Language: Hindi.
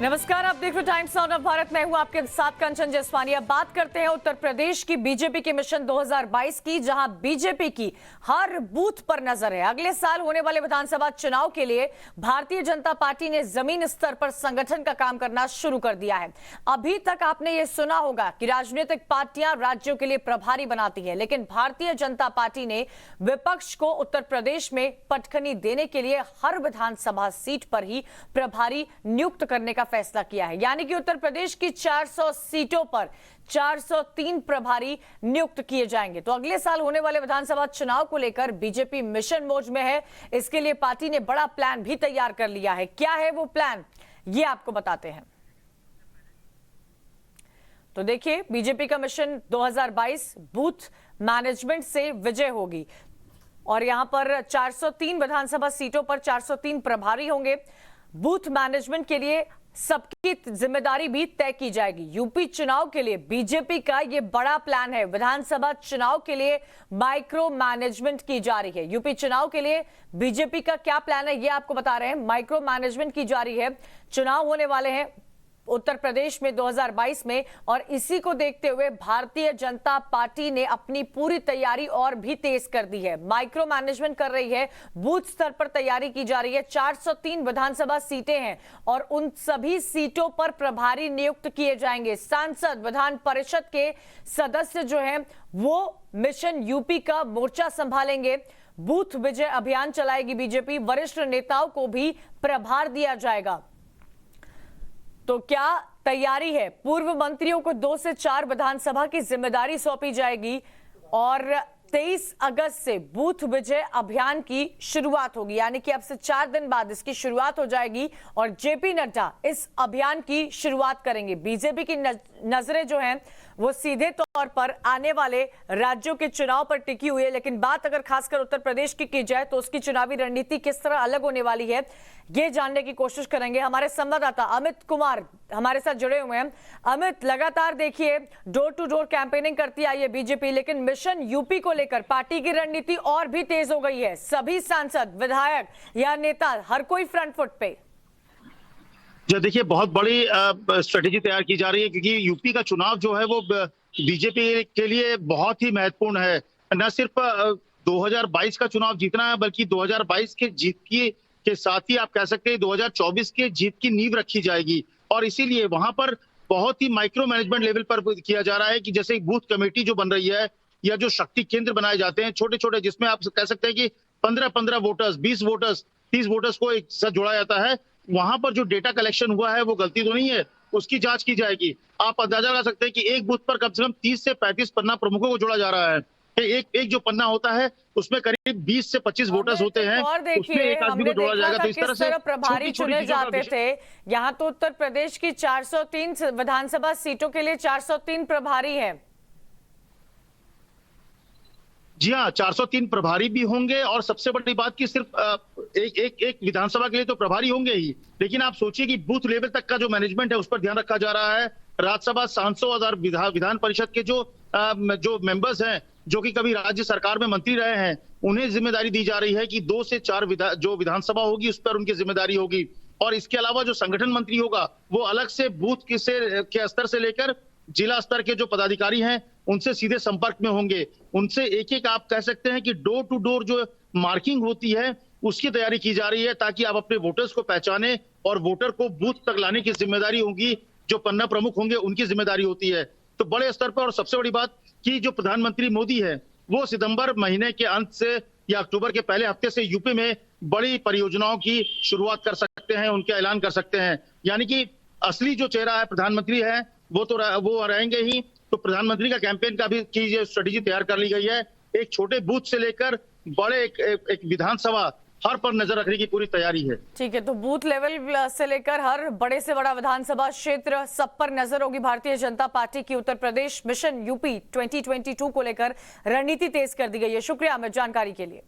नमस्कार, आप देख रहे टाइम्स ऑफ भारत। मैं हूं आपके साथ कंचन जसवानी। अब बात करते हैं उत्तर प्रदेश की बीजेपी के मिशन 2022 की, जहां बीजेपी की हर बूथ पर नजर है। अगले साल होने वाले विधानसभा चुनाव के लिए भारतीय जनता पार्टी ने जमीन स्तर पर संगठन का काम करना शुरू कर दिया है। अभी तक आपने ये सुना होगा कि राजनीतिक पार्टियां राज्यों के लिए प्रभारी बनाती है, लेकिन भारतीय जनता पार्टी ने विपक्ष को उत्तर प्रदेश में पटखनी देने के लिए हर विधानसभा सीट पर ही प्रभारी नियुक्त करने का फैसला किया है। यानी कि उत्तर प्रदेश की 400 सीटों पर 403 प्रभारी नियुक्त किए जाएंगे। तो अगले साल होने वाले विधानसभा चुनाव को लेकर बीजेपी मिशन मोड में है। इसके लिए पार्टी ने बड़ा प्लान भी तैयार कर लिया है। क्या है वो प्लान, ये आपको बताते हैं। तो देखिए, बीजेपी का मिशन 2022 बूथ मैनेजमेंट से विजय होगी और यहां पर 403 विधानसभा सीटों पर 403 प्रभारी होंगे। बूथ मैनेजमेंट के लिए सबकी जिम्मेदारी भी तय की जाएगी। यूपी चुनाव के लिए बीजेपी का यह बड़ा प्लान है। विधानसभा चुनाव के लिए माइक्रो मैनेजमेंट की जा रही है। यूपी चुनाव के लिए बीजेपी का क्या प्लान है, यह आपको बता रहे हैं। माइक्रो मैनेजमेंट की जा रही है। चुनाव होने वाले हैं उत्तर प्रदेश में 2022 में, और इसी को देखते हुए भारतीय जनता पार्टी ने अपनी पूरी तैयारी और भी तेज कर दी है। माइक्रो मैनेजमेंट कर रही है, बूथ स्तर पर तैयारी की जा रही है। 403 विधानसभा सीटें हैं और उन सभी सीटों पर प्रभारी नियुक्त किए जाएंगे। सांसद, विधान परिषद के सदस्य जो हैं वो मिशन यूपी का मोर्चा संभालेंगे। बूथ विजय अभियान चलाएगी बीजेपी। वरिष्ठ नेताओं को भी प्रभार दिया जाएगा। तो क्या तैयारी है? पूर्व मंत्रियों को 2 से 4 विधानसभा की जिम्मेदारी सौंपी जाएगी और 23 अगस्त से बूथ विजय अभियान की शुरुआत होगी। यानी कि अब से 4 दिन बाद इसकी शुरुआत हो जाएगी और जेपी नड्डा इस अभियान की शुरुआत करेंगे। बीजेपी की नजरें जो हैं वो सीधे तौर पर आने वाले राज्यों के चुनाव पर टिकी हुई है, लेकिन बात अगर खासकर उत्तर प्रदेश की जाए तो उसकी चुनावी रणनीति किस तरह अलग होने वाली है, ये जानने की कोशिश करेंगे। हमारे संवाददाता अमित कुमार हमारे साथ जुड़े हुए हैं। अमित, लगातार देखिए डोर टू डोर कैंपेनिंग करती आई है बीजेपी, लेकिन मिशन यूपी को लेकर पार्टी की रणनीति और भी तेज हो गई है। सभी सांसद, विधायक या नेता, हर कोई फ्रंट फुट पे। जो देखिए, बहुत बड़ी स्ट्रेटेजी तैयार की जा रही है, क्योंकि यूपी का चुनाव जो है वो बीजेपी के लिए बहुत ही महत्वपूर्ण है। न सिर्फ 2022 का चुनाव जीतना है, बल्कि 2022 के जीत के साथ ही आप कह सकते हैं 2024 के जीत की नींव रखी जाएगी। और इसीलिए वहां पर बहुत ही माइक्रो मैनेजमेंट लेवल पर किया जा रहा है कि जैसे एक बूथ कमेटी जो बन रही है या जो शक्ति केंद्र बनाए जाते हैं छोटे छोटे, जिसमें आप कह सकते हैं कि 15-15 वोटर्स, 20 वोटर्स, 30 वोटर्स को एक साथ जोड़ा जाता है। वहां पर जो डेटा कलेक्शन हुआ है वो गलती तो नहीं है, उसकी जांच की जाएगी। आप अंदाजा लगा सकते हैं कि एक बूथ पर कम से कम 30 से 35 पन्ना प्रमुखों को जोड़ा जा रहा है। एक जो पन्ना होता है उसमें करीब 20 से 25 वोटर्स होते हैं, उसमें एक आदमी को जोड़ा जाएगा। तो इस तरह से प्रभारी चुने जाते थे। यहाँ तो उत्तर प्रदेश की 403 विधानसभा सीटों के लिए 403 प्रभारी है। जी हाँ, 403 प्रभारी भी होंगे। और सबसे बड़ी बात कि सिर्फ एक विधानसभा के लिए तो प्रभारी होंगे ही, लेकिन आप सोचिए कि बूथ लेवल तक का जो मैनेजमेंट है उस पर ध्यान रखा जा रहा है। राज्यसभा सांसद और विधान परिषद के जो मेंबर्स हैं, जो कि कभी राज्य सरकार में मंत्री रहे हैं, उन्हें जिम्मेदारी दी जा रही है कि 2 से 4 जो विधानसभा होगी उस पर उनकी जिम्मेदारी होगी। और इसके अलावा जो संगठन मंत्री होगा वो अलग से बूथ के स्तर से लेकर जिला स्तर के जो पदाधिकारी हैं उनसे सीधे संपर्क में होंगे। उनसे एक आप कह सकते हैं कि डोर टू डोर जो मार्किंग होती है उसकी तैयारी की जा रही है, ताकि आप अपने वोटर्स को पहचाने और वोटर को बूथ तक लाने की जिम्मेदारी होगी। जो पन्ना प्रमुख होंगे उनकी जिम्मेदारी होती है। तो बड़े स्तर पर, और सबसे बड़ी बात कि जो प्रधानमंत्री मोदी है वो सितंबर महीने के अंत से या अक्टूबर के पहले हफ्ते से यूपी में बड़ी परियोजनाओं की शुरुआत कर सकते हैं, उनके ऐलान कर सकते हैं। यानी कि असली जो चेहरा है प्रधानमंत्री है वो रहेंगे ही। तो प्रधानमंत्री का कैंपेन का भी की स्ट्रेटेजी तैयार कर ली गई है। एक छोटे बूथ से लेकर बड़े एक विधानसभा, हर पर नजर रखने की पूरी तैयारी है। ठीक है, तो बूथ लेवल से लेकर हर बड़े से बड़ा विधानसभा क्षेत्र, सब पर नजर होगी भारतीय जनता पार्टी की। उत्तर प्रदेश मिशन यूपी 2022 को लेकर रणनीति तेज कर दी गई है। शुक्रिया अमित जानकारी के लिए।